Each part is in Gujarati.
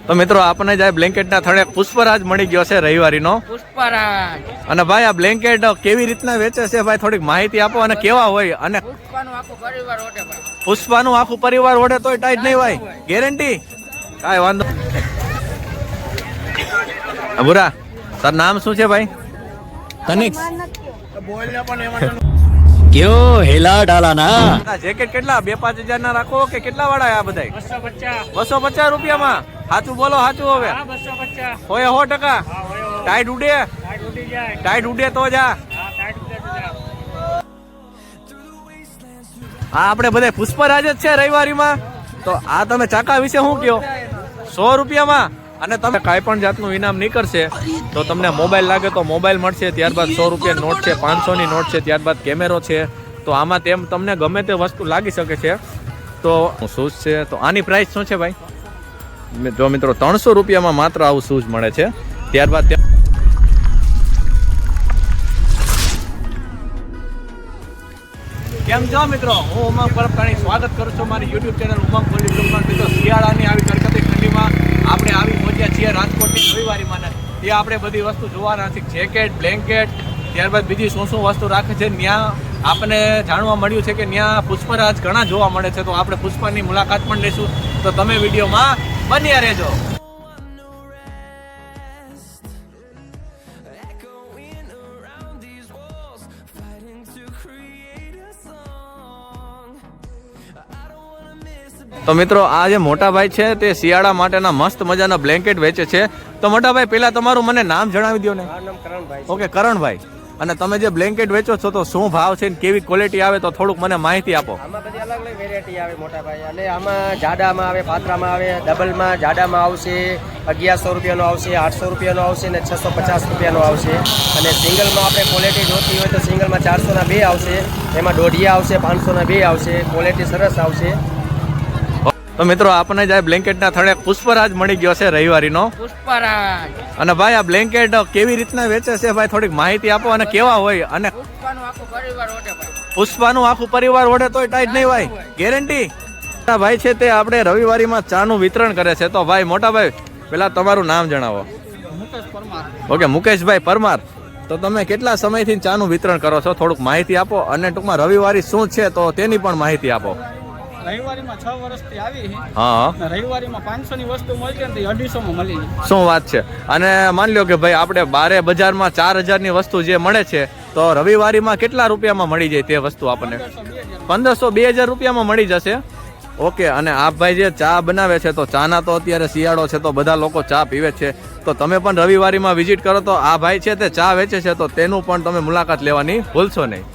તો મિત્રો આપણને જાય બ્લેન્કેટના થડે પુષ્પરાજ મળી ગયો છે રવિવારીનો પુષ્પરાજ. અને ભાઈ આ બ્લેન્કેટ કેવી રીતના વેચે છે ભાઈ થોડીક માહિતી આપો અને કેવા હોય અને પુષ્પાનું આખું પરિવાર ઓઢે ભાઈ. પુષ્પાનું આખું પરિવાર ઓઢે તોય ટાઈટ નહીં ભાઈ ગેરંટી કાંઈ વાંધો ભૂરા તાર નામ શું છે ભાઈ? તનિક્ષ. क्यों हिला डाला ना આ જેકેટ કેટલા 2-5 હજાર ના રાખો કે કેટલા વાળા આ બધા? 250. 250 રૂપિયામાં. સાચું બોલો સાચું હવે 250. હોય 100%. ટાઈટ ઉડે ટાઈટ ઉડી જાય. ટાઈટ ઉડે તો જા. ટાઈટ ઉડે તો જા. આ આપણે બધા પુષ્પરાજ જ છે રવિવારીમાં. તો આ તમે ચાકા વિશે શું કહો? 100 રૂપિયામાં. અને તમે કાંઈ પણ જાતનું ઇનામ નીકળશે તો તમને મોબાઈલ લાગે તો મોબાઈલ મળશે, ત્યારબાદ 100 રૂપિયા નોટ છે, 500 ની નોટ છે, ત્યારબાદ કેમેરો છે. તો આમાં તેમ તમને ગમે તે વસ્તુ લાગી શકે છે. તો શૂઝ છે તો આની પ્રાઇસ શું છે ભાઈ? જો મિત્રો 300 રૂપિયામાં માત્ર આવું શૂઝ મળે છે. ત્યારબાદ કેમ છો મિત્રો, હું ઉમંગ પરબતાણી સ્વાગત કરું છું મારી યુટ્યુબ ચેનલ ઉમંગ પોલી બ્લોગમાં. મિત્રો શિયાળાની આવી કડકડતી ઠંડીમાં આપણે આવી પહોંચ્યા છીએ રાજકોટની રવિવારીમાં. ત્યાં આપણે બધી વસ્તુ જોવાના છે, જેકેટ, બ્લેન્કેટ, ત્યારબાદ બીજી શું શું વસ્તુ રાખે છે. ત્યાં આપણને જાણવા મળ્યું છે કે ત્યાં પુષ્પરાજ ઘણા જોવા મળે છે. તો આપણે પુષ્પાની મુલાકાત પણ લઈશું. તો તમે વિડીયોમાં બન્યા રહેજો. તો મિત્રો આ જે મોટા ભાઈ છે તે શિયાળા માટેના મસ્ત મજાના બ્લેન્કેટ વેચે છે. તો મોટા ભાઈ પહેલા તમારું મને નામ જણાવી દો ને. ઓકે કરણભાઈ. અને તમે જે બ્લેન્કેટ વેચો છો તો શું ભાવ છે ને કેવી ક્વોલિટી આવે તો થોડુંક મને માહિતી આપો. આમાં બધી અલગ અલગ વેરાયટી આવે મોટા ભાઈ. અને આમાં જાડામાં આવે, પાતળામાં આવે. ડબલમાં જાડામાં આવશે 1100 રૂપિયાનો આવશે, 800 રૂપિયાનો આવશે ને 650 રૂપિયાનો આવશે. અને સિંગલમાં આપણે ક્વોલિટી જોતી હોય તો સિંગલમાં 400ના 2 આવશે, એમાં દોઢિયા આવશે 500ના 2 આવશે. ક્વોલિટી સરસ આવશે. તો મિત્રો આપણને જાય બ્લેન્કેટના થડે પુષ્પરાજ મળી ગયો છે રવિવારીનો. પુષ્પરાજ. અને ભાઈ આ બ્લેન્કેટ કેવી રીતના વેચે છે ભાઈ થોડીક માહિતી આપો અને કેવા હોય અને પુષ્પાનું આખું પરિવાર ઓઢે ભાઈ. પુષ્પાનું આખું પરિવાર ઓઢે તોય ટાઈટ નહીં ભાઈ ગેરંટી. મોટા ભાઈ છે તે આપણે રવિવારીમાં ચાનું વિતરણ કરે છે. તો ભાઈ મોટા ભાઈ પેલા તમારું નામ જણાવો. મુકેશ પરમાર. ઓકે મુકેશભાઈ પરમાર. તો તમે કેટલા સમયથી ચાનું વિતરણ કરો છો થોડુંક માહિતી આપો. અને ટૂંકમાં રવિવારી શું છે તો તેની પણ માહિતી આપો. રવિવારીમાં 6 વર્ષથી આવી છે. હા રવિવારીમાં 500 ની વસ્તુ મળતી ને 250 માં મળી જાય. શું વાત છે. અને માની લો કે ભાઈ આપણે બારે બજારમાં 4000 ની વસ્તુ જે મળે છે તો રવિવારીમાં કેટલા રૂપિયામાં મળી જાય તે વસ્તુ આપણને? 1500-2000 રૂપિયામાં મળી જશે. ઓકે. અને આ ભાઈ જે ચા બનાવે છે તો ચાના તો અત્યારે શિયાળો છે તો બધા લોકો ચા પીવે છે. તો તમે પણ રવિવારીમાં વિઝિટ કરો તો આ ભાઈ છે તે ચા વેચે છે તો તેનું પણ તમે મુલાકાત લેવાની ભૂલશો નહીં.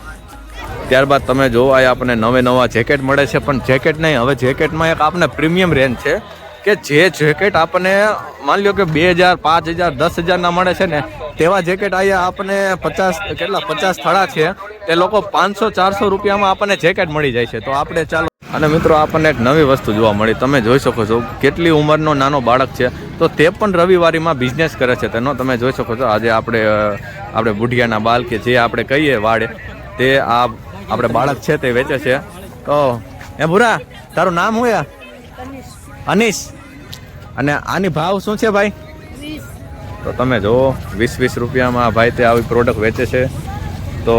ત્યારબાદ તમે જોવો આ આપણને નવા જેકેટ મળે છે. પણ જેકેટ નહીં, હવે જેકેટમાં એક આપણને પ્રીમિયમ રેન્જ છે કે જે જેકેટ આપણને માની લો કે 2000, 5000, 10000 ના મળે છે ને તેવા જેકેટ અહીંયા આપણને 50 થળા છે તે લોકો 500-400 રૂપિયામાં આપણને જેકેટ મળી જાય છે. તો આપણે ચાલો. અને મિત્રો આપણને એક નવી વસ્તુ જોવા મળી. તમે જોઈ શકો છો કેટલી ઉંમરનો નાનો બાળક છે તો તે પણ રવિવારીમાં બિઝનેસ કરે છે તેનો. તમે જોઈ શકો છો આજે આપણે બુઢિયાના બાલ કે જે આપણે કહીએ વાડે તે આ આપણે બાળક છે તે વેચે છે. તો એ ભૂરા તારું નામ શું યા? અનીશ. અને આની ભાવ શું છે ભાઈ? 20. તો તમે જુઓ 20 રૂપિયામાં ભાઈ તે આવી પ્રોડક્ટ વેચે છે. તો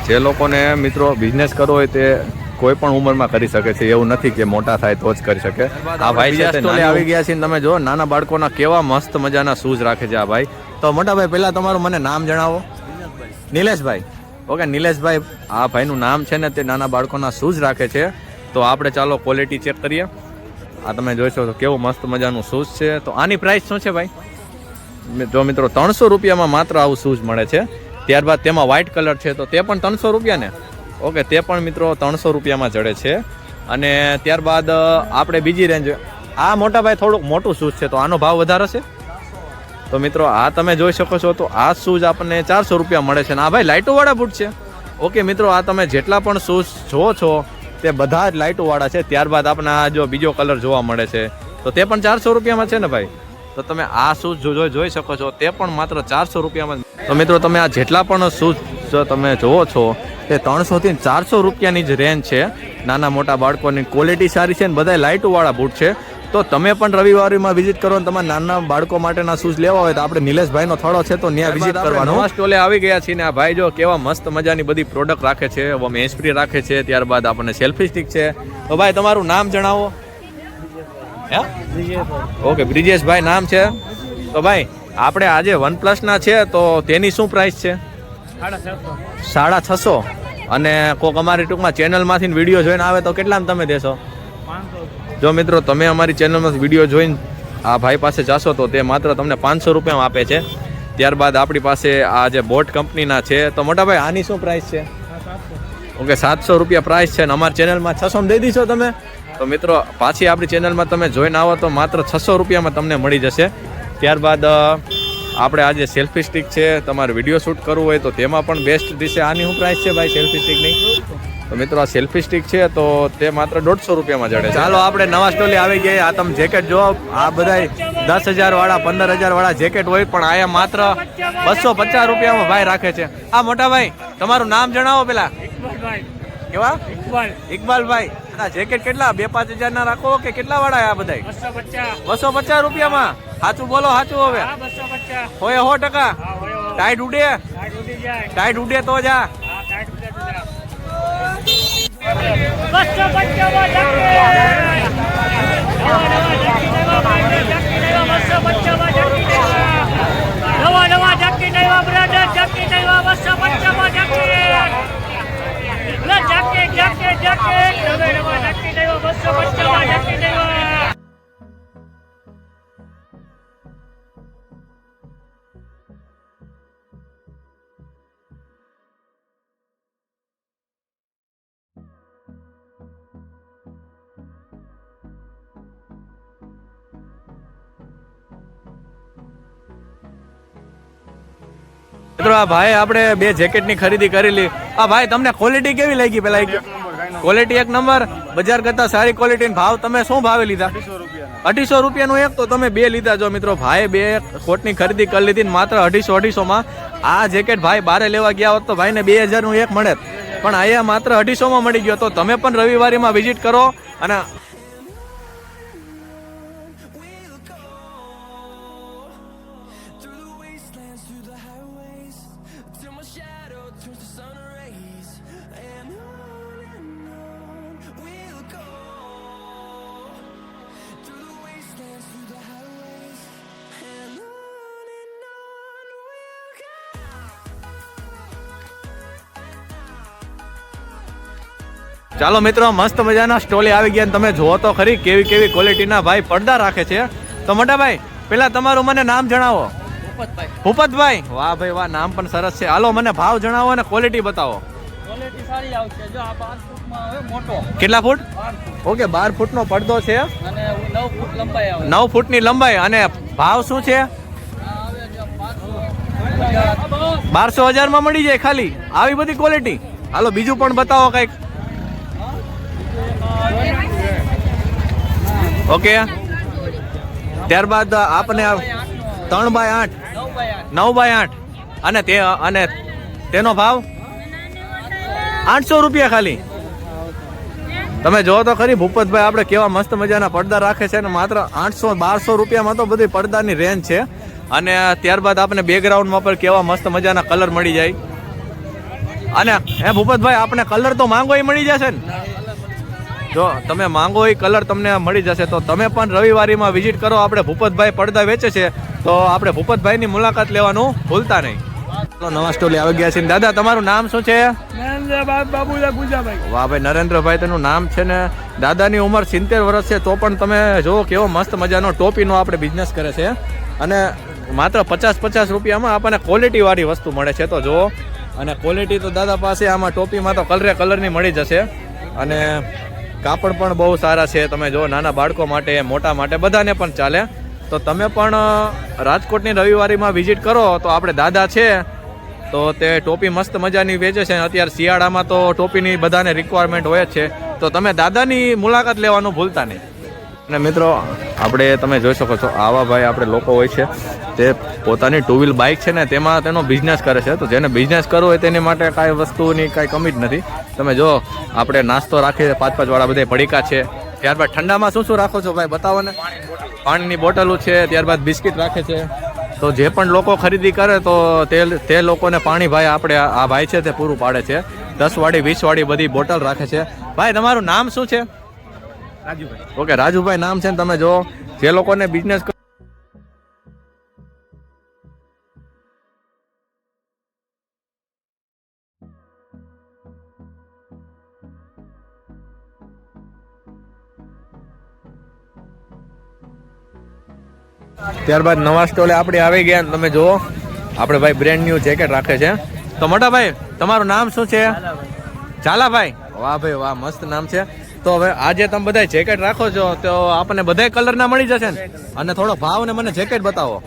જે લોકોને મિત્રો બિઝનેસ કરવો હોય તે કોઈ પણ ઉંમરમાં કરી શકે છે. એવું નથી કે મોટા થાય તો જ કરી શકે. આ ભાઈ છે તે આવી ગયા છે. તમે જો નાના બાળકોના કેવા મસ્ત મજાના શૂઝ રાખે છે આ ભાઈ. તો મોટા ભાઈ પહેલા તમારું મને નામ જણાવો. નિલેશભાઈ. ઓકે નિલેશભાઈ. આ ભાઈનું નામ છે ને તે નાના બાળકોના શૂઝ રાખે છે. તો આપણે ચાલો ક્વોલિટી ચેક કરીએ. આ તમે જોઈશો તો કેવું મસ્ત મજાનું શૂઝ છે. તો આની પ્રાઇસ શું છે ભાઈ? જો મિત્રો 300 રૂપિયામાં માત્ર આવું શૂઝ મળે છે. ત્યારબાદ તેમાં વ્હાઇટ કલર છે તો તે પણ 300 રૂપિયા ને. ઓકે તે પણ મિત્રો 300 રૂપિયામાં ચડે છે. અને ત્યારબાદ આપણે બીજી રેન્જ આ મોટા ભાઈ થોડુંક મોટું શૂઝ છે તો આનો ભાવ વધારે છે. તો મિત્રો આ તમે જોઈ શકો છો તો આ શૂઝ આપણને 400 રૂપિયા મળે છે. અને આ ભાઈ લાઇટોવાળા બૂટ છે. ઓકે મિત્રો આ તમે જેટલા પણ શૂઝ જોવો છો તે બધા જ લાઇટોવાળા છે. ત્યારબાદ આપણે આ જો બીજો કલર જોવા મળે છે તો તે પણ 400 રૂપિયામાં છે ને ભાઈ. તો તમે આ શૂઝ જોઈ શકો છો તે પણ માત્ર 400 રૂપિયામાં. તો મિત્રો તમે આ જેટલા પણ શૂઝ તમે જોવો છો તે 300 થી 400 રૂપિયાની જ રેન્જ છે. નાના મોટા બાળકોની ક્વોલિટી સારી છે ને બધા લાઇટોવાળા બૂટ છે. તો તમે પણ રવિવારીમાં વિઝિટ કરો અને તમારા નાના બાળકો માટેના શૂઝ લેવા હોય તો આપણે નિલેશભાઈનો થોડો છે તો ત્યાં વિઝિટ કરવાનો. નવા સ્ટોલે આવી ગયા છીએ ને આ ભાઈ જો કેવા મસ્ત મજાની બધી પ્રોડક્ટ રાખે છે, મેન્સ ફ્રી રાખે છે, ત્યારબાદ આપણને સેલ્ફી સ્ટિક છે. તો ભાઈ તમારું નામ જણાવો. ઓકે, બ્રિજેશભાઈ નામ છે. તો ભાઈ આપણે આજે OnePlus ના છે તો તેની શું પ્રાઇસ છે? 650. અને કોઈક અમારી ટૂંકમાં ચેનલમાંથી વિડીયો જોઈને આવે તો કેટલામાં તમે દેશો? જો મિત્રો તમે અમારી ચેનલમાં વિડીયો જોઈને આ ભાઈ પાસે જાશો તો તે માત્ર તમને 500 રૂપિયામાં આપે છે. ત્યારબાદ આપણી પાસે આ જે બોટ કંપનીના છે તો મોટા ભાઈ આની શું પ્રાઇસ છે? ઓકે, 700 રૂપિયા પ્રાઇસ છે અને અમારી ચેનલમાં 600 દઈ દીશો તમે. તો મિત્રો પાછી આપણી ચેનલમાં તમે જોઈને આવો તો માત્ર 600 રૂપિયામાં તમને મળી જશે. ત્યારબાદ આપણે આ જે સેલ્ફી સ્ટિક છે, તમારે વિડીયો શૂટ કરવું હોય તો તેમાં પણ બેસ્ટ દિશે. આની શું પ્રાઇસ છે ભાઈ સેલ્ફી સ્ટિકની? તો મિત્રો આ સેલ્ફી સ્ટિક છે તો તે માત્ર 150 રૂપિયામાં જડે. ચાલો આપણે નવા સ્ટોલે આવી ગયા. આ તમે જેકેટ જો, આ બધા 10,000 વાળા 15,000 વાળા જેકેટ હોય પણ આયા માત્ર 250 રૂપિયામાં ભાઈ રાખે છે. આ મોટા ભાઈ તમારું નામ જણાવો પેલા. કેવા? ઇકબાલભાઈ. આ જેકેટ કેટલા 2-5 હજાર ના રાખો કે કેટલા વાળા આ બધા? 250 રૂપિયામાં. સાચું બોલો, સાચું હવે. 100%. ટાઈટ ઉડે? ટાઈટ ઉડે તો જા. મિત્રો આ ભાઈ આપણે 2 જેકેટની ખરીદી કરેલી. આ ભાઈ તમને ક્વોલિટી કેવી લાગી? પેલા ક્વોલિટી 1 નંબર, બજાર કરતા સારી ક્વોલિટી. ભાવ તમે શું ભાવે લીધા? 250 રૂપિયાનું એક, તો તમે 2 લીધા. જો મિત્રો ભાઈ 2 કોટની ખરીદી કરી લીધી માત્ર 250-250માં. આ જેકેટ ભાઈ બારે લેવા ગયા હોત તો ભાઈને 2000નું એક મળે, પણ અહીંયા માત્ર 250માં મળી ગયો. તો તમે પણ રવિવારીમાં વિઝિટ કરો અને ચાલો મિત્રો મસ્ત મજાના સ્ટોલે આવી ગયા. તમે જુઓ તો ખરી કેવી કેવી ક્વોલિટીના ભાઈ પડદા રાખે છે. તો મોટા ભાઈ પેલા તમારું મને નામ જણાવો. ભૂપતભાઈ. વાહ ભાઈ વાહ, નામ પણ સરસ છે. હાલો મને ભાવ જણાવો અને ક્વોલિટી બતાવો. ક્વોલિટી સારી આવશે. જો આ 5 ફૂટમાં આવે મોટો. કેટલા ફૂટ? ઓકે, 12 ફૂટનો પડદો છે અને 9 ફૂટ લંબાઈ આવે. 9 ફૂટની લંબાઈ. અને ભાવ શું છે? 1200 માં મળી જાય ખાલી આવી બધી ક્વોલિટી. હાલો બીજું પણ બતાવો કઈક. ઓકે, ત્યારબાદ આપને 3x8 9x8 અને તેનો ભાવ 800 રૂપિયા ખાલી. તમે જો તો ખરી ભૂપતભાઈ આપણે કેવા મસ્ત મજાના પડદા રાખે છે અને માત્ર 800-1200 રૂપિયામાં તો બધી પડદાની રેન્જ છે. અને ત્યારબાદ આપણે બેકગ્રાઉન્ડમાં પણ કેવા મસ્ત મજાના કલર મળી જાય. અને હે ભૂપતભાઈ આપણે કલર તો માંગો એ મળી જશે ને? જો તમે માંગો એ કલર તમને મળી જશે. તો તમે પણ રવિવારીમાં વિઝિટ કરો. આપણે ભૂપતભાઈ પડદા વેચે છે તો આપણે ભૂપતભાઈની મુલાકાત લેવાનું ભૂલતા નહીં. તો નવા સ્ટોલે આવી ગયા છે. દાદા તમારું નામ શું છે? વાહ ભાઈ, નરેન્દ્રભાઈ તેનું નામ છે ને. દાદાની ઉંમર 70 વર્ષ છે તો પણ તમે જો કેવો મસ્ત મજાનો ટોપીનો આપણે બિઝનેસ કરે છે. અને માત્ર 50-50 રૂપિયામાં આપણને ક્વોલિટી વાળી વસ્તુ મળે છે. તો જો, અને ક્વોલિટી તો દાદા પાસે આમાં ટોપીમાં તો કલરની મળી જશે. અને કાપડ પણ બહુ સારા છે. તમે જો નાના બાળકો માટે, મોટા માટે બધાને પણ ચાલે. તો તમે પણ રાજકોટની રવિવારીમાં વિઝિટ કરો. તો આપણે દાદા છે તો તે ટોપી મસ્ત મજાની વેચે છે. અત્યારે શિયાળામાં તો ટોપીની બધાને રિક્વાયરમેન્ટ હોય જ છે. તો તમે દાદાની મુલાકાત લેવાનું ભૂલતા નહીં. અને મિત્રો આપણે તમે જોઈ શકો છો આવા ભાઈ આપણે લોકો હોય છે તે પોતાની 2 વ્હીલ બાઇક છે ને તેમાં તેનો બિઝનેસ કરે છે. તો જેને બિઝનેસ કરવો હોય તેની માટે કાંઈ વસ્તુની કાંઈ કમી જ નથી. તમે જો આપણે નાસ્તો રાખીએ 5-5 વાળા બધા પડીકા છે, ત્યારબાદ ઠંડામાં શું શું રાખો છો ભાઈ બતાવો ને? પાણીની બોટલો છે, ત્યારબાદ બિસ્કિટ રાખે છે. તો જે પણ લોકો ખરીદી કરે તો તે લોકોને પાણી ભાઈ આપણે આ ભાઈ છે તે પૂરું પાડે છે. 10 વાળી 20 વાળી બધી બોટલ રાખે છે. ભાઈ તમારું નામ શું છે? રાજુભાઈ. ઓકે રાજુભાઈ નામ છે ને તમે જો જે લોકોને બિઝનેસ ત્યારબાદ નવા સ્ટોલે આપણે આવી ગયા ને તમે જુઓ આપણે ભાઈ બ્રેન્ડ ન્યુ જેકેટ રાખે છે. તો મોટા ભાઈ તમારું નામ શું છે? ઝાલાભાઈ. વાહ ભાઈ વાહ, મસ્ત નામ છે. તો હવે આજે તમે બધા જેકેટ રાખો છો તો આપણને બધા કલરના મળી જશે ને? અને થોડો ભાવ ને મને જેકેટ બતાવો.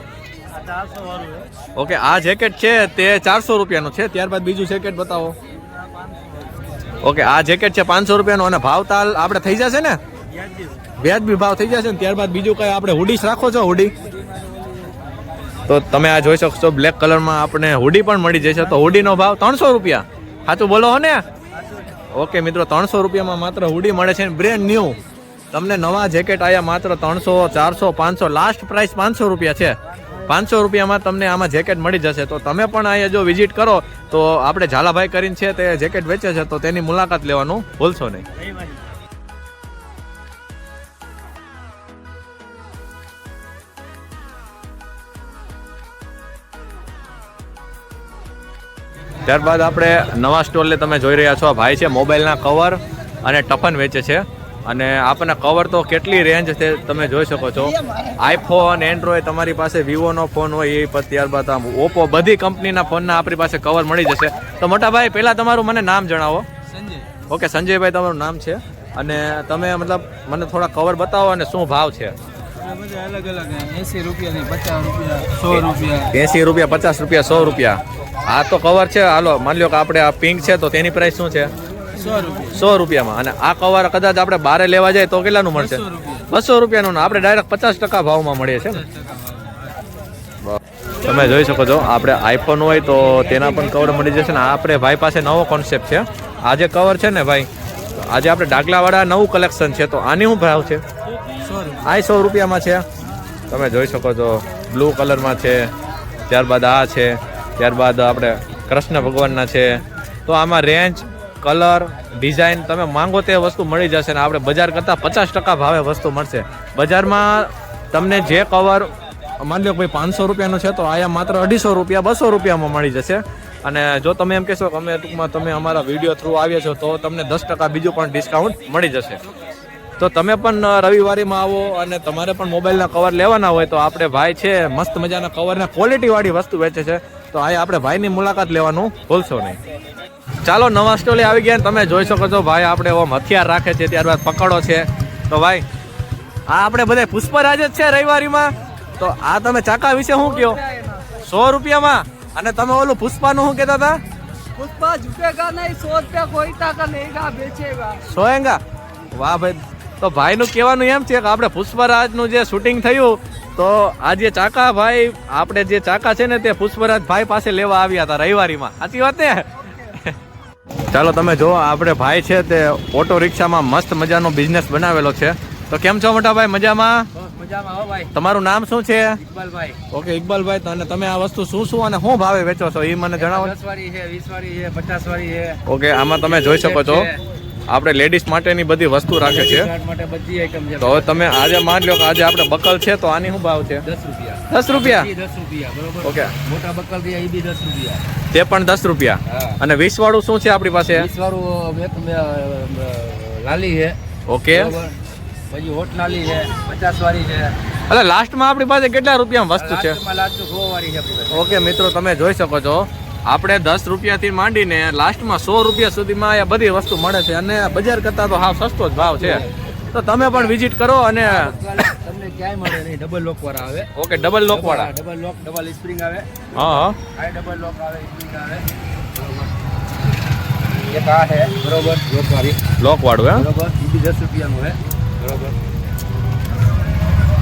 ઓકે આ જેકેટ છે તે 400 રૂપિયાનું છે. ત્યારબાદ બીજું જેકેટ બતાવો. ઓકે આ જેકેટ છે 500 રૂપિયાનું અને ભાવ તાલ આપણે થઈ જશે ને? વ્યાજબી ભાવ થઈ જશે ને. ત્યારબાદ બીજું કઈ આપણે હુડીસ રાખો છો? હુડી તો તમે આ જોઈ શકશો બ્લેક કલરમાં આપણે હુડી પણ મળી જશે. તો હુડીનો ભાવ 300 રૂપિયા. સાચું બોલો હો ને? ઓકે મિત્રો 300 રૂપિયામાં માત્ર હુડી મળે છે બ્રેન્ડ ન્યુ. તમને નવા જેકેટ આયા માત્ર 300 400 500 લાસ્ટ પ્રાઇસ 500 રૂપિયા છે. 500 રૂપિયામાં તમને આમાં જેકેટ મળી જશે. તો તમે પણ અહીંયા જો વિઝિટ કરો તો આપણે ઝાલાભાઈ કરીને છે તે જેકેટ વેચે છે તો તેની મુલાકાત લેવાનું ભૂલશો નહીં. ત્યારબાદ આપણે નવા સ્ટોલને તમે જોઈ રહ્યા છો ભાઈ છે મોબાઈલના કવર અને ટફન વેચે છે. અને આપણને કવર તો કેટલી રેન્જ છે તમે જોઈ શકો છો. આઈફોન એન્ડ્રોઈડ તમારી પાસે વિવોનો ફોન હોય એ ત્યારબાદ ઓપ્પો બધી કંપનીના ફોનના આપણી પાસે કવર મળી જશે. તો મોટા ભાઈ પહેલાં તમારું મને નામ જણાવો. સંજય. ઓકે સંજયભાઈ તમારું નામ છે અને તમે મતલબ મને થોડા કવર બતાવો અને શું ભાવ છે? બધા અલગ અલગ 80 રૂપિયાની 50 રૂપિયા 100 રૂપિયા 80 રૂપિયા 50 રૂપિયા 100 રૂપિયા. આ તો કવર છે. હાલો માની લો કે આપણે આ પિંક છે તો તેની પ્રાઇસ શું છે? 100 રૂપિયા 100 રૂપિયામાં. અને આ કવર કદાચ આપણે બારે લેવા જાય તો કેટલાનું મળશે? 200 રૂપિયાનું. આપણે ડાયરેક્ટ 50% ભાવમાં મળીએ છે ને. તમે જોઈ શકો છો આપણે આઈફોન હોય તો તેના પણ કવર મળી જશે ને. આપણે ભાઈ પાસે નવો કોન્સેપ્ટ છે. આ જે કવર છે ને ભાઈ આજે આપણે ડાગલાવાળા નવું કલેક્શન છે. તો આની શું ભાવ છે? 100 રૂપિયામાં છે. તમે જોઈ શકો છો બ્લુ કલરમાં છે. ત્યારબાદ આ છે. ત્યારબાદ આપણે કૃષ્ણ ભગવાનના છે. તો આમાં રેન્જ કલર ડિઝાઇન તમે માંગો તે વસ્તુ મળી જશે ને આપણે બજાર કરતાં 50% ભાવે વસ્તુ મળશે. બજારમાં તમને જે કવર માની લો ભાઈ 500 રૂપિયાનું છે તો આયા માત્ર 250 રૂપિયા 200 રૂપિયામાં મળી જશે. અને જો તમે એમ કહેશો કે અમે ટૂંકમાં તમે અમારા વિડીયો થ્રુ આવ્યા છો તો તમને 10% બીજું પણ ડિસ્કાઉન્ટ મળી જશે. તો તમે પણ રવિવારીમાં આવો અને તમારે પણ મોબાઈલના કવર લેવાના હોય તો આપણે ભાઈ છે મસ્ત મજાના કવરના ક્વોલિટીવાળી વસ્તુ વેચે છે. તો આ આપણે ભાઈની મુલાકાત લેવાનું ભૂલશો નહીં. ચાલો નવા સ્ટોલે આવી ગયા. તમે જોઈ શકો છો ભાઈ આપણે ઓમ હથિયાર રાખે છે. ત્યારબાદ પકડો છે. તો ભાઈ આ આપણે બધા પુષ્પરાજ જ છે રવિવારીમાં. તો આ તમે ચાકા વિશે શું કહો? 100 રૂપિયામાં. અને તમે ઓલું પુષ્પાનું શું કહેતા હતા? पुष्पा झुकेगा नहीं 100 रुपया कोई ताका लेगा बेचेगा. સોએંગા. વાહ ભાઈ. તો ભાઈનું કહેવાનું એમ છે કે આપણે પુષ્પરાજનું જે શૂટિંગ થયું તો આ જે ચાકા ભાઈ આપણે જે ચાકા છે ને તે પુષ્પરાજ ભાઈ પાસે લેવા આવ્યા હતા રવિવારીમાં. સાચી વાત ને? ચાલો તમે જો આપણે ભાઈ છે તે ઓટો રિક્ષામાં મસ્ત મજાનો બિઝનેસ બનાવેલો છે. તો કેમ છો મોટા ભાઈ? મજામાં? મજામાં હો ભાઈ. તમારું નામ શું છે? ઇકબાલભાઈ. ઓકે ઇકબાલભાઈ. તો અને તમે આ વસ્તુ શું શું અને શું ભાવે વેચો છો એ મને જણાવો. 10 વાળી છે 20 વાળી છે 50 વાળી છે. ઓકે આમાં તમે જોઈ શકો છો આપણે લેડીઝ માટેની બધી વસ્તુ રાખે છે. શર્ટ માટે બધી આઈટમ છે. તો હવે તમે આજે માન લો કે આજે આપણે બકલ છે તો આની શું ભાવ છે? 10 રૂપિયા. 10 રૂપિયા. 10 રૂપિયા બરોબર. ઓકે. મોટા બકલ રહ્યા એ બી 10 રૂપિયા. તે પણ 10 રૂપિયા. હા. અને 20 વાળું શું છે આપણી પાસે? 20 વાળું એક લાલી છે. ઓકે. બરોબર. પછી હોટ લાલી છે 50 વાળી છે. એટલે લાસ્ટમાં આપણી પાસે કેટલા રૂપિયામાં વસ્તુ છે? લાસ્ટ 100 વાળી છે આપણી પાસે. ઓકે મિત્રો તમે જોઈ શકો છો આપણે 10 રૂપિયાથી માંડીને લાસ્ટમાં 100 રૂપિયા સુધીમાં આ બધી વસ્તુ મળે છે. અને બજાર કરતાં તો હાવ સસ્તો જ ભાવ છે. તો તમે પણ વિઝિટ કરો. અને તમને ક્યાંય મળે નહીં. ડબલ લોક વાળા આવે. ઓકે ડબલ લોક વાળા. ડબલ લોક ડબલ સ્પ્રિંગ આવે. હા હા. આ ડબલ લોક આવે સ્પ્રિંગ આવે. બરોબર. એક આ છે બરોબર લોક વાળી. લોક વાળું હે? બરોબર. એ બી 10 રૂપિયાનું છે. બરોબર.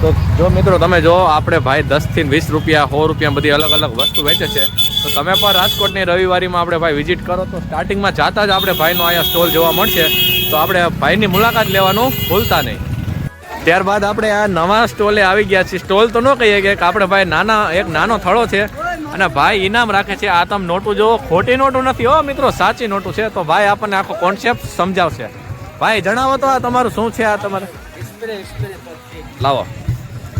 તો જો મિત્રો તમે જો આપણે ભાઈ 10 થી 20 રૂપિયા 100 રૂપિયા બધી અલગ અલગ વસ્તુ વેચે છે. તો તમે પણ રાજકોટની રવિવારીમાં આપણે ભાઈ વિઝિટ કરો તો સ્ટાર્ટિંગમાં જાતા જ આપણે ભાઈનો અહીંયા સ્ટોલ જોવા મળશે. તો આપણે ભાઈની મુલાકાત લેવાનું ભૂલતા નહીં. ત્યારબાદ આપણે આ નવા સ્ટોલે આવી ગયા છીએ. સ્ટોલ તો ન કહીએ કે આપણે ભાઈ એક નાનો થડો છે અને ભાઈ ઇનામ રાખે છે. આ તમે નોટું જોવો, ખોટી નોટું નથી હો મિત્રો, સાચી નોટું છે. તો ભાઈ આપણને આખો કોન્સેપ્ટ સમજાવશે. ભાઈ જણાવો તો આ તમારું શું છે? આ તમારે લાવો.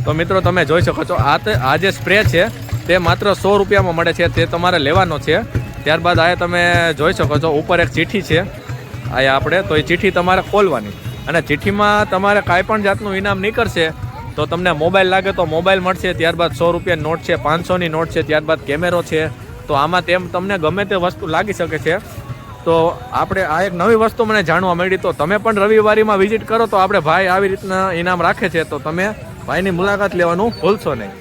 તો મિત્રો તમે જોઈ શકો છો આ જે સ્પ્રે છે તે માત્ર 100 રૂપિયામાં મળે છે, તે તમારે લેવાનો છે. ત્યારબાદ આ તમે જોઈ શકો છો ઉપર એક ચિઠ્ઠી છે આ આપણે, તો એ ચિઠ્ઠી તમારે ખોલવાની અને ચિઠ્ઠીમાં તમારે કાંઈ પણ જાતનું ઇનામ નીકળશે તો તમને મોબાઈલ લાગે તો મોબાઈલ મળશે. ત્યારબાદ 100 રૂપિયાની નોટ છે, 500ની નોટ છે, ત્યારબાદ કેમેરો છે. તો આમાં તમને ગમે તે વસ્તુ લાગી શકે છે. તો આપણે આ એક નવી વસ્તુ મને જાણવા મળી. તો તમે પણ રવિવારીમાં વિઝિટ કરો તો આપણે ભાઈ આવી રીતના ઇનામ રાખે છે, તો તમે ભાઈની મુલાકાત લેવાનું ભૂલશો નહીં.